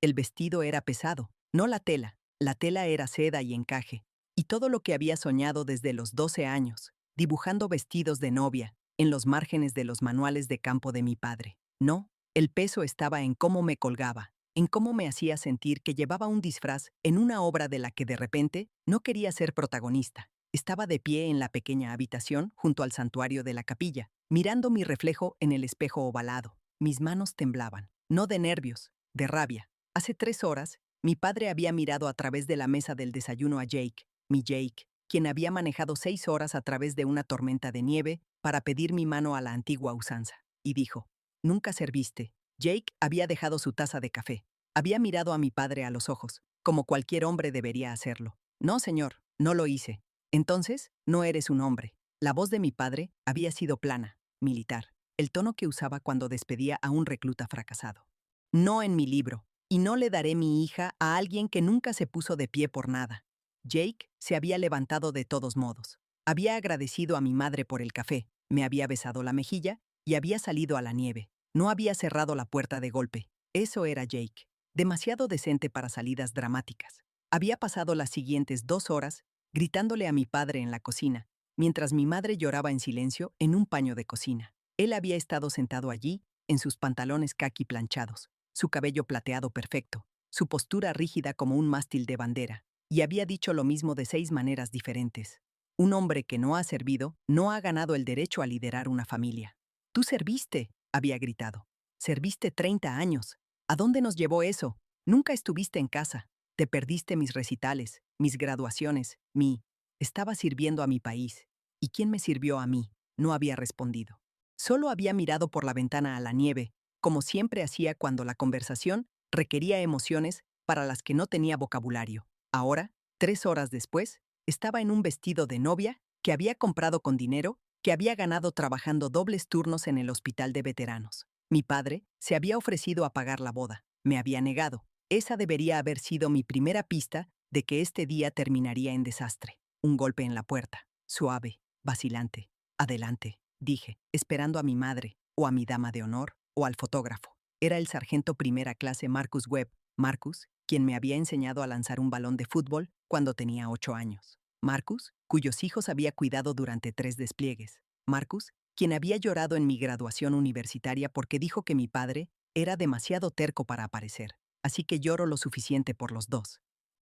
El vestido era pesado, no la tela. La tela era seda y encaje. Y todo lo que había soñado desde los 12 años, dibujando vestidos de novia, en los márgenes de los manuales de campo de mi padre. No, el peso estaba en cómo me colgaba, en cómo me hacía sentir que llevaba un disfraz en una obra de la que de repente no quería ser protagonista. Estaba de pie en la pequeña habitación junto al santuario de la capilla, mirando mi reflejo en el espejo ovalado. Mis manos temblaban, no de nervios, de rabia. Hace 3 horas, mi padre había mirado a través de la mesa del desayuno a Jake, mi Jake, quien había manejado 6 horas a través de una tormenta de nieve para pedir mi mano a la antigua usanza, y dijo: «Nunca serviste». Jake había dejado su taza de café. Había mirado a mi padre a los ojos, como cualquier hombre debería hacerlo. «No, señor, no lo hice». «Entonces, no eres un hombre». La voz de mi padre había sido plana, militar, el tono que usaba cuando despedía a un recluta fracasado. «No en mi libro, y no le daré mi hija a alguien que nunca se puso de pie por nada». Jake se había levantado de todos modos. Había agradecido a mi madre por el café, me había besado la mejilla y había salido a la nieve. No había cerrado la puerta de golpe. Eso era Jake. Demasiado decente para salidas dramáticas. Había pasado las siguientes 2 horas gritándole a mi padre en la cocina, mientras mi madre lloraba en silencio en un paño de cocina. Él había estado sentado allí, en sus pantalones caqui planchados, su cabello plateado perfecto, su postura rígida como un mástil de bandera, y había dicho lo mismo de 6 maneras diferentes. Un hombre que no ha servido no ha ganado el derecho a liderar una familia. «Tú serviste», había gritado. «Serviste 30 años. ¿A dónde nos llevó eso? Nunca estuviste en casa. Te perdiste mis recitales, mis graduaciones, mi... Estaba sirviendo a mi país. ¿Y quién me sirvió a mí?». No había respondido. Solo había mirado por la ventana a la nieve, como siempre hacía cuando la conversación requería emociones para las que no tenía vocabulario. Ahora, 3 horas después, estaba en un vestido de novia que había comprado con dinero que había ganado trabajando dobles turnos en el hospital de veteranos. Mi padre se había ofrecido a pagar la boda. Me había negado. Esa debería haber sido mi primera pista de que este día terminaría en desastre. Un golpe en la puerta, suave, vacilante. «Adelante», dije, esperando a mi madre, o a mi dama de honor, o al fotógrafo. Era el sargento primera clase Marcus Webb, Marcus, quien me había enseñado a lanzar un balón de fútbol cuando tenía 8 años. Marcus, cuyos hijos había cuidado durante 3 despliegues. Marcus, quien había llorado en mi graduación universitaria porque dijo que mi padre era demasiado terco para aparecer, así que lloro lo suficiente por los dos.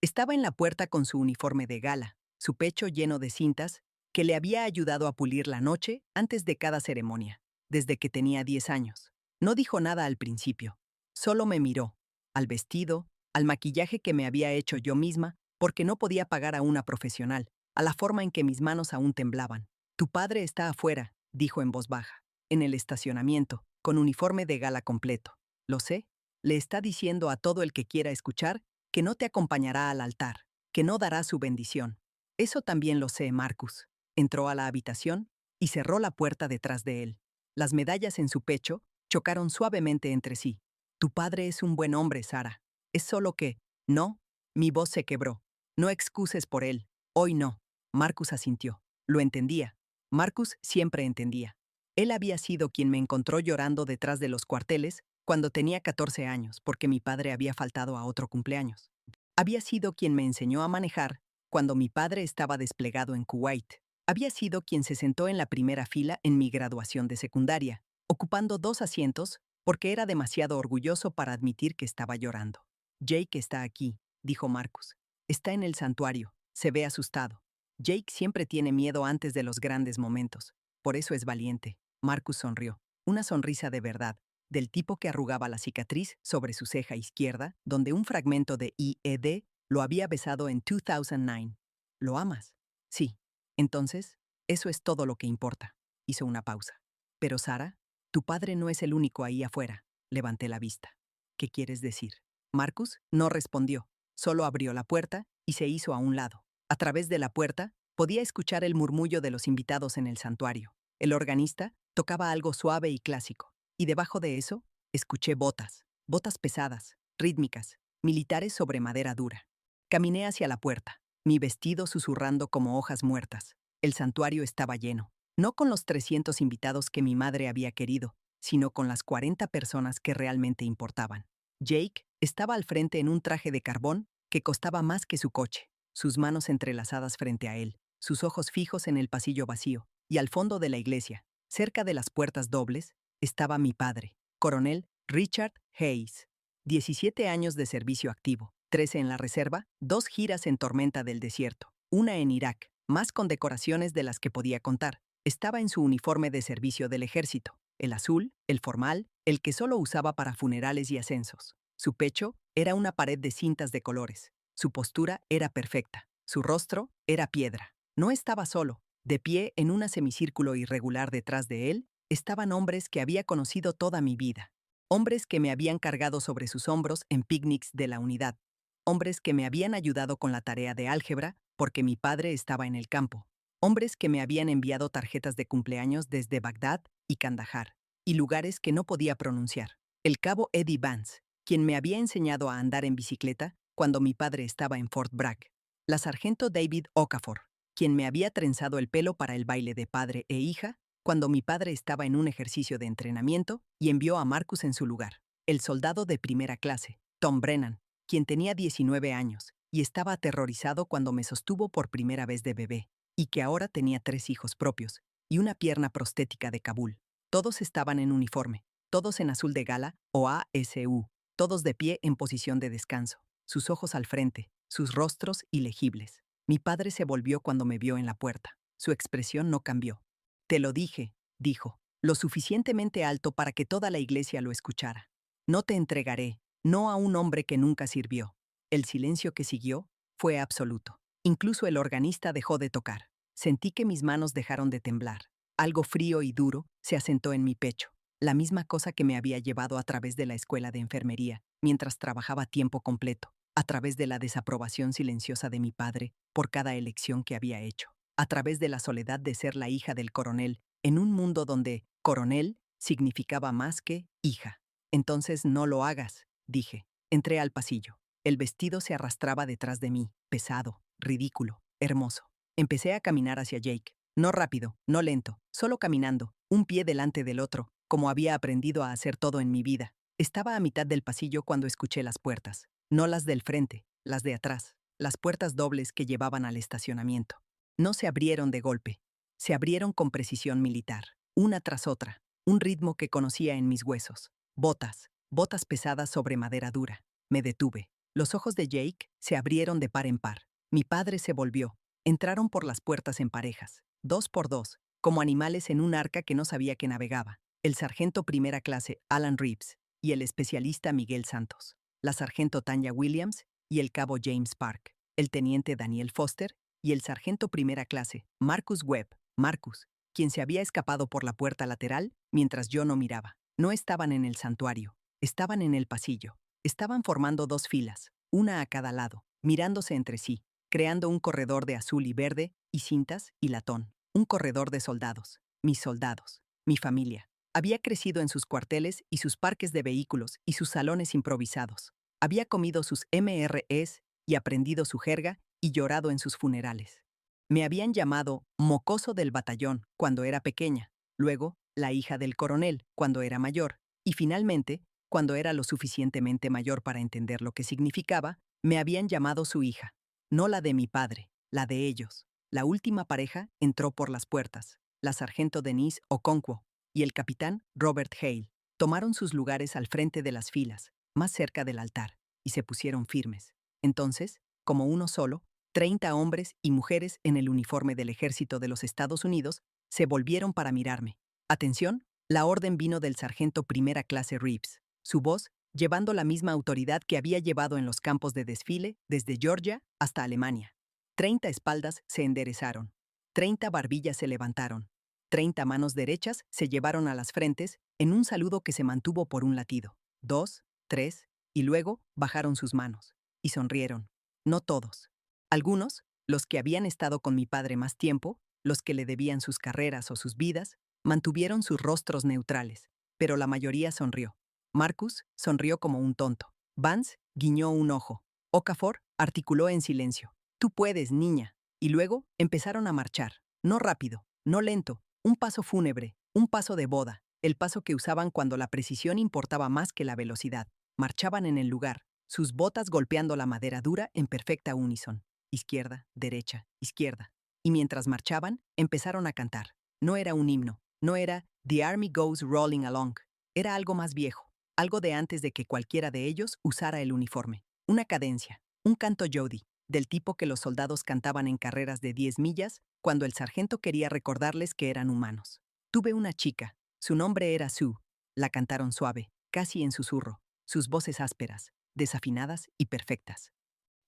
Estaba en la puerta con su uniforme de gala, su pecho lleno de cintas, que le había ayudado a pulir la noche antes de cada ceremonia, desde que tenía 10 años. No dijo nada al principio, solo me miró, al vestido, al maquillaje que me había hecho yo misma, porque no podía pagar a una profesional, a la forma en que mis manos aún temblaban. «Tu padre está afuera», dijo en voz baja, «en el estacionamiento, con uniforme de gala completo». «Lo sé», le está diciendo a todo el que quiera escuchar que no te acompañará al altar, que no dará su bendición. «Eso también lo sé, Marcus». Entró a la habitación y cerró la puerta detrás de él. Las medallas en su pecho chocaron suavemente entre sí. «Tu padre es un buen hombre, Sara. Es solo que...». «No». Mi voz se quebró. «No excuses por él. Hoy no». Marcus asintió. Lo entendía. Marcus siempre entendía. Él había sido quien me encontró llorando detrás de los cuarteles cuando tenía 14 años, porque mi padre había faltado a otro cumpleaños. Había sido quien me enseñó a manejar cuando mi padre estaba desplegado en Kuwait. Había sido quien se sentó en la primera fila en mi graduación de secundaria, ocupando 2 asientos porque era demasiado orgulloso para admitir que estaba llorando. «Jake está aquí», dijo Marcus. «Está en el santuario. Se ve asustado». Jake siempre tiene miedo antes de los grandes momentos. Por eso es valiente. Marcus sonrió. Una sonrisa de verdad, del tipo que arrugaba la cicatriz sobre su ceja izquierda, donde un fragmento de IED lo había besado en 2009. «¿Lo amas?» «Sí». «Entonces, eso es todo lo que importa». Hizo una pausa. «Pero Sara, tu padre no es el único ahí afuera». Levanté la vista. «¿Qué quieres decir?» Marcus no respondió. Solo abrió la puerta y se hizo a un lado. A través de la puerta, podía escuchar el murmullo de los invitados en el santuario. El organista tocaba algo suave y clásico. Y debajo de eso, escuché botas. Botas pesadas, rítmicas, militares sobre madera dura. Caminé hacia la puerta, mi vestido susurrando como hojas muertas. El santuario estaba lleno. No con los 300 invitados que mi madre había querido, sino con las 40 personas que realmente importaban. Jake Estaba al frente en un traje de carbón que costaba más que su coche, sus manos entrelazadas frente a él, sus ojos fijos en el pasillo vacío, y al fondo de la iglesia, cerca de las puertas dobles, estaba mi padre, coronel Richard Hayes. 17 años de servicio activo, 13 en la reserva, 2 giras en tormenta del desierto, una en Irak, más condecoraciones de las que podía contar. Estaba en su uniforme de servicio del ejército, el azul, el formal, el que solo usaba para funerales y ascensos. Su pecho era una pared de cintas de colores. Su postura era perfecta. Su rostro era piedra. No estaba solo. De pie en un semicírculo irregular detrás de él, estaban hombres que había conocido toda mi vida. Hombres que me habían cargado sobre sus hombros en picnics de la unidad. Hombres que me habían ayudado con la tarea de álgebra porque mi padre estaba en el campo. Hombres que me habían enviado tarjetas de cumpleaños desde Bagdad y Kandahar, y lugares que no podía pronunciar. El cabo Eddie Vance, quien me había enseñado a andar en bicicleta cuando mi padre estaba en Fort Bragg. La sargento David Okafor, quien me había trenzado el pelo para el baile de padre e hija cuando mi padre estaba en un ejercicio de entrenamiento y envió a Marcus en su lugar. El soldado de primera clase, Tom Brennan, quien tenía 19 años y estaba aterrorizado cuando me sostuvo por primera vez de bebé, y que ahora tenía 3 hijos propios y una pierna prostética de Kabul. Todos estaban en uniforme, todos en azul de gala o ASU, todos de pie en posición de descanso, sus ojos al frente, sus rostros ilegibles. Mi padre se volvió cuando me vio en la puerta. Su expresión no cambió. Te lo dije, dijo, lo suficientemente alto para que toda la iglesia lo escuchara. No te entregaré, no a un hombre que nunca sirvió. El silencio que siguió fue absoluto. Incluso el organista dejó de tocar. Sentí que mis manos dejaron de temblar. Algo frío y duro se asentó en mi pecho, la misma cosa que me había llevado a través de la escuela de enfermería, mientras trabajaba a tiempo completo, a través de la desaprobación silenciosa de mi padre por cada elección que había hecho, a través de la soledad de ser la hija del coronel, en un mundo donde coronel significaba más que hija. Entonces no lo hagas, dije. Entré al pasillo. El vestido se arrastraba detrás de mí, pesado, ridículo, hermoso. Empecé a caminar hacia Jake. No rápido, no lento, solo caminando, un pie delante del otro, como había aprendido a hacer todo en mi vida. Estaba a mitad del pasillo cuando escuché las puertas. No las del frente, las de atrás, las puertas dobles que llevaban al estacionamiento. No se abrieron de golpe. Se abrieron con precisión militar, una tras otra, un ritmo que conocía en mis huesos. Botas, botas pesadas sobre madera dura. Me detuve. Los ojos de Jake se abrieron de par en par. Mi padre se volvió. Entraron por las puertas en parejas, 2 por 2, como animales en un arca que no sabía que navegaba. El sargento primera clase Alan Reeves y el especialista Miguel Santos, la sargento Tanya Williams y el cabo James Park, el teniente Daniel Foster y el sargento primera clase Marcus Webb, Marcus, quien se había escapado por la puerta lateral mientras yo no miraba. No estaban en el santuario, estaban en el pasillo. Estaban formando 2 filas, una a cada lado, mirándose entre sí, creando un corredor de azul y verde, y cintas y latón. Un corredor de soldados, mis soldados, mi familia. Había crecido en sus cuarteles y sus parques de vehículos y sus salones improvisados. Había comido sus MREs y aprendido su jerga y llorado en sus funerales. Me habían llamado mocoso del batallón cuando era pequeña, luego la hija del coronel cuando era mayor, y finalmente, cuando era lo suficientemente mayor para entender lo que significaba, me habían llamado su hija. No la de mi padre, la de ellos. La última pareja entró por las puertas. La sargento Denise Okonkwo y el capitán Robert Hale tomaron sus lugares al frente de las filas, más cerca del altar, y se pusieron firmes. Entonces, como uno solo, 30 hombres y mujeres en el uniforme del ejército de los Estados Unidos se volvieron para mirarme. Atención, la orden vino del sargento primera clase Reeves. Su voz llevando la misma autoridad que había llevado en los campos de desfile desde Georgia hasta Alemania. 30 espaldas se enderezaron, 30 barbillas se levantaron, 30 manos derechas se llevaron a las frentes en un saludo que se mantuvo por un latido. 2, 3, y luego bajaron sus manos. Y sonrieron. No todos. Algunos, los que habían estado con mi padre más tiempo, los que le debían sus carreras o sus vidas, mantuvieron sus rostros neutrales, pero la mayoría sonrió. Marcus sonrió como un tonto. Vance guiñó un ojo. Okafor articuló en silencio. Tú puedes, niña. Y luego empezaron a marchar. No rápido, no lento. Un paso fúnebre, un paso de boda. El paso que usaban cuando la precisión importaba más que la velocidad. Marchaban en el lugar, sus botas golpeando la madera dura en perfecta uníson. Izquierda, derecha, izquierda. Y mientras marchaban, empezaron a cantar. No era un himno, no era The Army Goes Rolling Along. Era algo más viejo, algo de antes de que cualquiera de ellos usara el uniforme. Una cadencia, un canto Jody, del tipo que los soldados cantaban en carreras de 10 millas cuando el sargento quería recordarles que eran humanos. Tuve una chica, su nombre era Sue. La cantaron suave, casi en susurro, sus voces ásperas, desafinadas y perfectas.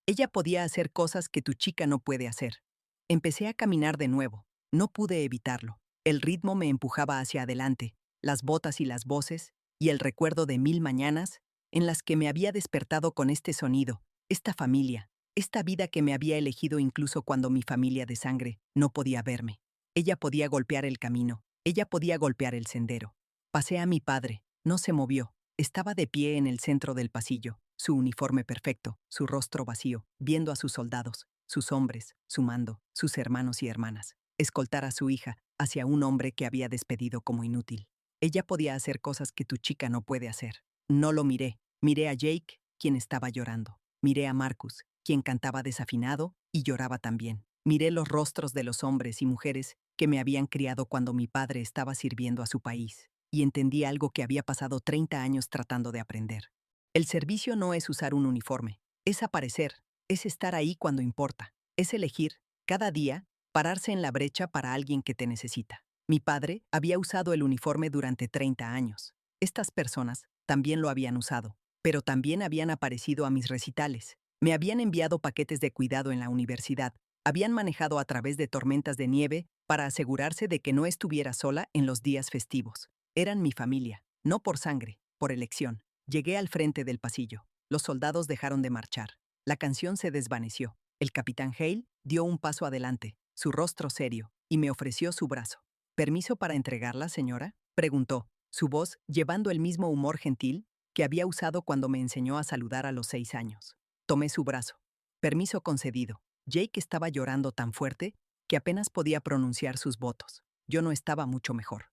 Ella podía hacer cosas que tu chica no puede hacer. Empecé a caminar de nuevo. No pude evitarlo. El ritmo me empujaba hacia adelante, las botas y las voces, y el recuerdo de 1000 mañanas en las que me había despertado con este sonido, esta familia, esta vida que me había elegido incluso cuando mi familia de sangre no podía verme. Ella podía golpear el camino, ella podía golpear el sendero. Pasé a mi padre, no se movió, estaba de pie en el centro del pasillo, su uniforme perfecto, su rostro vacío, viendo a sus soldados, sus hombres, su mando, sus hermanos y hermanas, escoltar a su hija hacia un hombre que había despedido como inútil. Ella podía hacer cosas que tu chica no puede hacer. No lo miré. Miré a Jake, quien estaba llorando. Miré a Marcus, quien cantaba desafinado y lloraba también. Miré los rostros de los hombres y mujeres que me habían criado cuando mi padre estaba sirviendo a su país, y entendí algo que había pasado 30 años tratando de aprender. El servicio no es usar un uniforme, es aparecer, es estar ahí cuando importa, es elegir, cada día, pararse en la brecha para alguien que te necesita. Mi padre había usado el uniforme durante 30 años. Estas personas también lo habían usado, pero también habían aparecido a mis recitales. Me habían enviado paquetes de cuidado en la universidad, habían manejado a través de tormentas de nieve para asegurarse de que no estuviera sola en los días festivos. Eran mi familia, no por sangre, por elección. Llegué al frente del pasillo. Los soldados dejaron de marchar. La canción se desvaneció. El capitán Hale dio un paso adelante, su rostro serio, y me ofreció su brazo. ¿Permiso para entregarla, señora?, preguntó, su voz llevando el mismo humor gentil que había usado cuando me enseñó a saludar a los 6 años. Tomé su brazo. Permiso concedido. Jake estaba llorando tan fuerte que apenas podía pronunciar sus votos. Yo no estaba mucho mejor.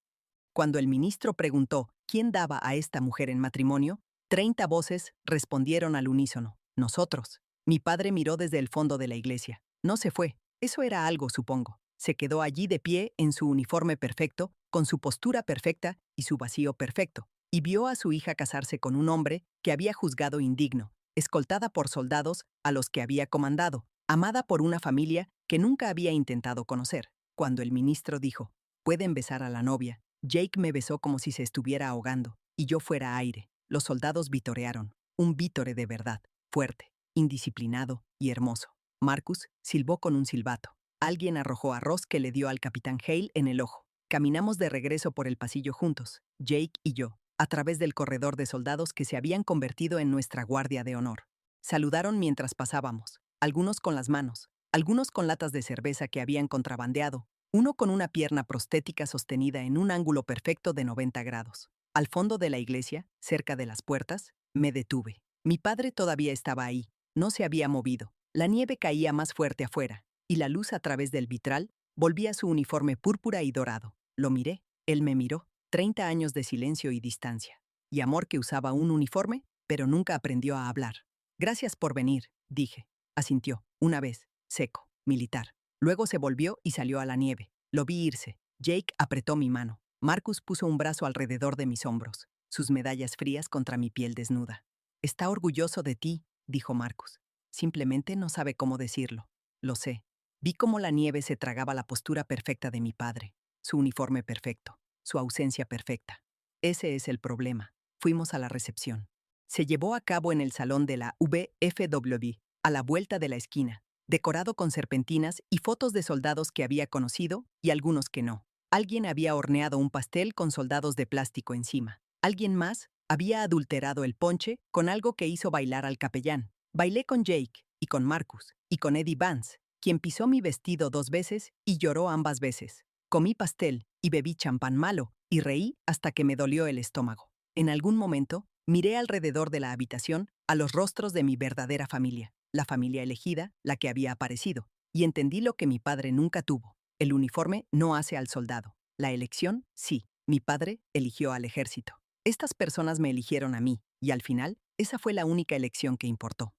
Cuando el ministro preguntó quién daba a esta mujer en matrimonio, 30 voces respondieron al unísono: nosotros. Mi padre miró desde el fondo de la iglesia. No se fue. Eso era algo, supongo. Se quedó allí de pie en su uniforme perfecto, con su postura perfecta y su vacío perfecto, y vio a su hija casarse con un hombre que había juzgado indigno, escoltada por soldados a los que había comandado, amada por una familia que nunca había intentado conocer. Cuando el ministro dijo: pueden besar a la novia, Jake me besó como si se estuviera ahogando, y yo fuera aire. Los soldados vitorearon, un vítore de verdad, fuerte, indisciplinado y hermoso. Marcus silbó con un silbato. Alguien arrojó arroz que le dio al capitán Hale en el ojo. Caminamos de regreso por el pasillo juntos, Jake y yo, a través del corredor de soldados que se habían convertido en nuestra guardia de honor. Saludaron mientras pasábamos, algunos con las manos, algunos con latas de cerveza que habían contrabandeado, uno con una pierna prostética sostenida en un ángulo perfecto de 90 grados. Al fondo de la iglesia, cerca de las puertas, me detuve. Mi padre todavía estaba ahí, no se había movido. La nieve caía más fuerte afuera, y la luz a través del vitral volvía su uniforme púrpura y dorado. Lo miré, él me miró, 30 años de silencio y distancia. Y amor que usaba un uniforme, pero nunca aprendió a hablar. Gracias por venir, dije. Asintió, una vez, seco, militar. Luego se volvió y salió a la nieve. Lo vi irse. Jake apretó mi mano. Marcus puso un brazo alrededor de mis hombros, sus medallas frías contra mi piel desnuda. Está orgulloso de ti, dijo Marcus. Simplemente no sabe cómo decirlo. Lo sé. Vi cómo la nieve se tragaba la postura perfecta de mi padre, su uniforme perfecto, su ausencia perfecta. Ese es el problema. Fuimos a la recepción. Se llevó a cabo en el salón de la VFW, a la vuelta de la esquina, decorado con serpentinas y fotos de soldados que había conocido y algunos que no. Alguien había horneado un pastel con soldados de plástico encima. Alguien más había adulterado el ponche con algo que hizo bailar al capellán. Bailé con Jake, y con Marcus, y con Eddie Vance, quien pisó mi vestido 2 veces y lloró ambas veces. Comí pastel y bebí champán malo, y reí hasta que me dolió el estómago. En algún momento, miré alrededor de la habitación a los rostros de mi verdadera familia, la familia elegida, la que había aparecido, y entendí lo que mi padre nunca tuvo. El uniforme no hace al soldado. La elección, sí. Mi padre eligió al ejército. Estas personas me eligieron a mí, y al final, Esa fue la única elección que importó.